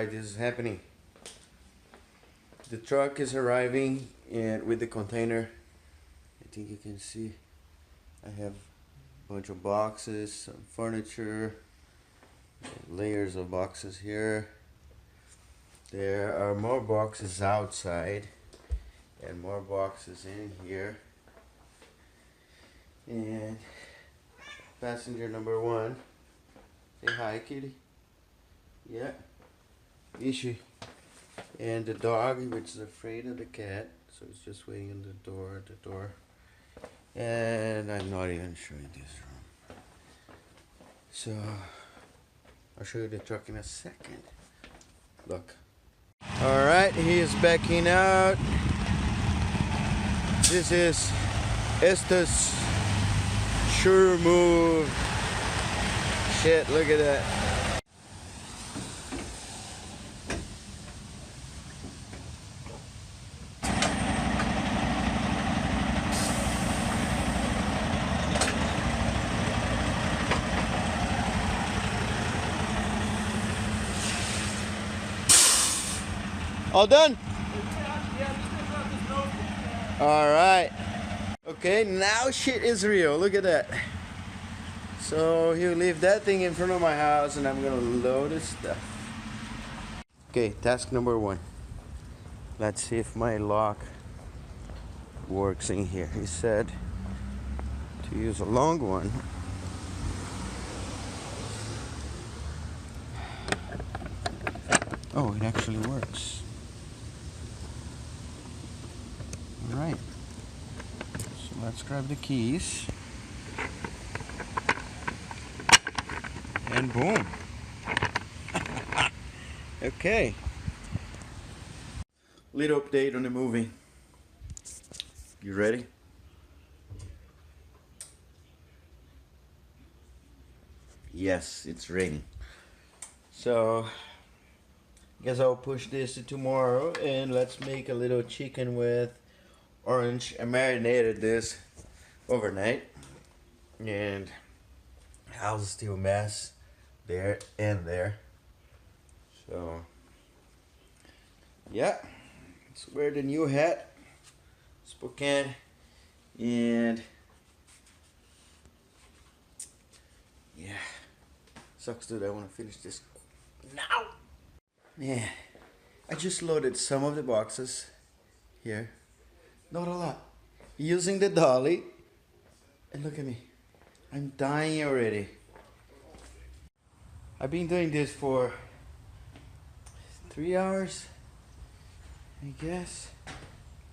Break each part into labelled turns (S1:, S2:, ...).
S1: Alright, this is happening. The truck is arriving and with the container. I think you can see I have a bunch of boxes, some furniture, layers of boxes here. There are more boxes outside and more boxes in here. And passenger number 1. Say hi, kitty. Yeah. Ishi. And the dog, which is afraid of the cat, so it's just waiting on the door. And I'm not even showing this room. So I'll show you the truck in a second. Look. Alright, he is backing out. This is Estes Sure Move. Shit, look at that. All done? Alright. Okay, now shit is real. Look at that. So he'll leave that thing in front of my house and I'm gonna load his stuff. Okay, task number 1. Let's see if my lock works in here. He said to use a long one. Oh, it actually works. Alright, so let's grab the keys and boom. Okay, little update on the movie. You ready? Yes, it's raining, so guess I'll push this to tomorrow and let's make a little chicken with orange. I marinated this overnight and house is still a mess there and there, so yeah, let's wear the new hat, Spokane, and yeah, sucks dude, I want to finish this now. Yeah, I just loaded some of the boxes here. Not a lot. Using the dolly. And look at me. I'm dying already. I've been doing this for 3 hours, I guess.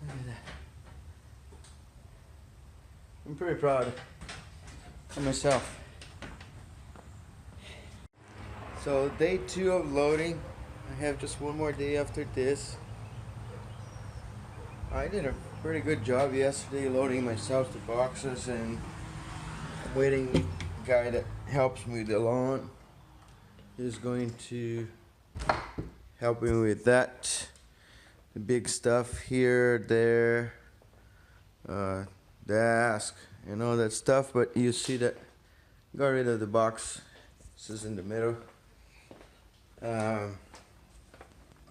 S1: Look at that. I'm pretty proud of myself. So day 2 of loading. I have just one more day after this. I did a pretty good job yesterday loading myself the boxes, and I'm waiting the guy that helps me with the lawn is going to help me with that. The big stuff here, there, desk and all that stuff, but you see that got rid of the box. This is in the middle.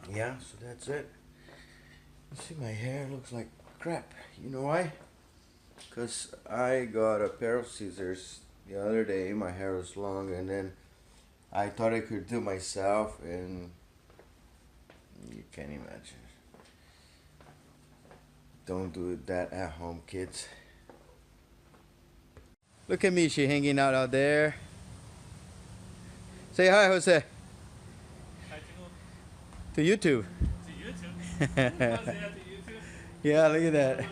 S1: Yeah, so that's it. You see my hair looks like crap. You know why? Because I got a pair of scissors the other day. My hair was long and then I thought I could do myself, and you can't imagine. Don't do that at home, kids. Look at me, she hanging out there. Say hi, Jose. To YouTube. To YouTube? Yeah, look at that.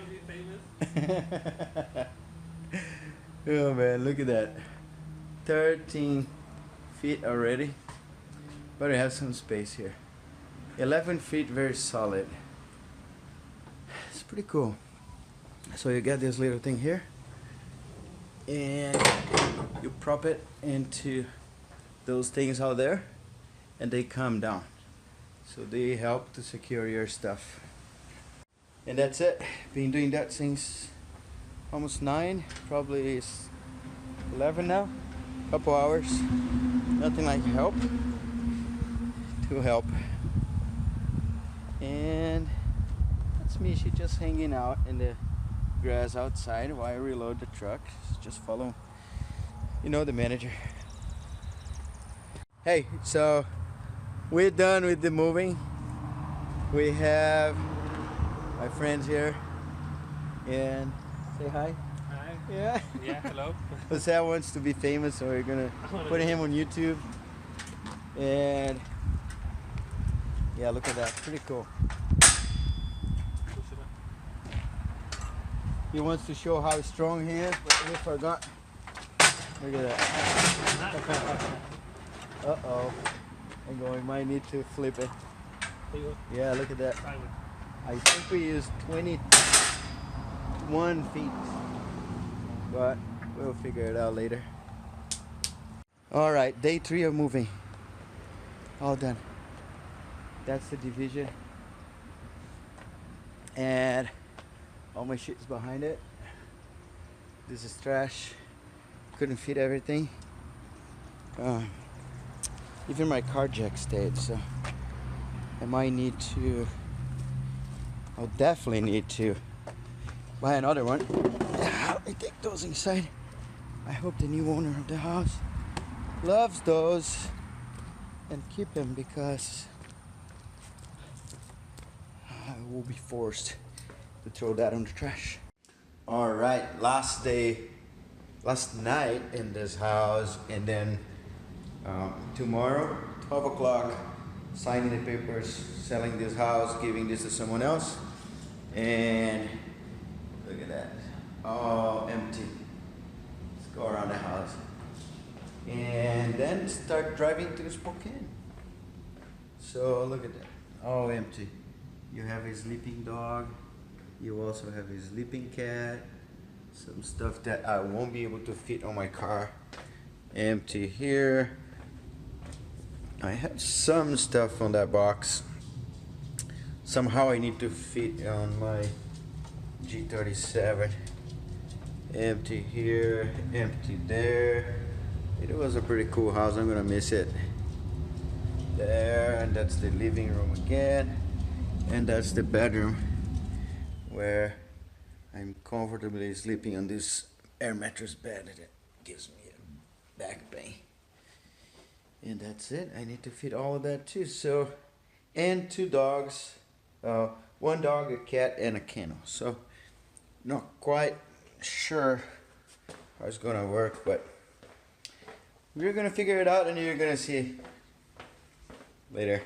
S1: Oh man, look at that. 13 feet already. But I have some space here. 11 feet, very solid. It's pretty cool. So you get this little thing here. And you prop it into those things out there. And they come down. So they help to secure your stuff. And that's it. Been doing that since almost 9, probably 11 now. Couple hours. Nothing like help. to help. And that's me. She's just hanging out in the grass outside while I reload the truck. Just follow, you know, the manager. Hey, so we're done with the moving. We have my friends here, and say hi.
S2: Hi.
S1: Yeah.
S2: Yeah, hello.
S1: Jose wants to be famous, so we're gonna put him on YouTube. And yeah, look at that, pretty cool. He wants to show how strong he is, but we forgot. Look at that. Uh-oh. Hang on, we might need to flip it. Yeah, look at that. I think we used 21 feet, but we'll figure it out later. All right, day 3 of moving. All done. That's the division. And all my shit's behind it. This is trash. Couldn't fit everything. Even my car jack stayed, so I might need to, I'll definitely need to buy another one. I take those inside. I hope the new owner of the house loves those and keep them, because I will be forced to throw that on the trash. All right, last night in this house, and then tomorrow, 12 o'clock, signing the papers, selling this house, giving this to someone else. And look at that, all empty. Let's go around the house. And then start driving to Spokane. So look at that, all empty. You have a sleeping dog. You also have a sleeping cat. Some stuff that I won't be able to fit on my car. Empty here. I had some stuff on that box. Somehow I need to fit on my G37. Empty here, empty there. It was a pretty cool house. I'm gonna miss it. There, and that's the living room again. And that's the bedroom where I'm comfortably sleeping on this air mattress bed that gives me a back pain. And that's it. I need to fit all of that too. So, and 2 dogs, 1 dog, a cat, and a kennel. So, not quite sure how it's gonna work, but we're gonna figure it out, and you're gonna see later.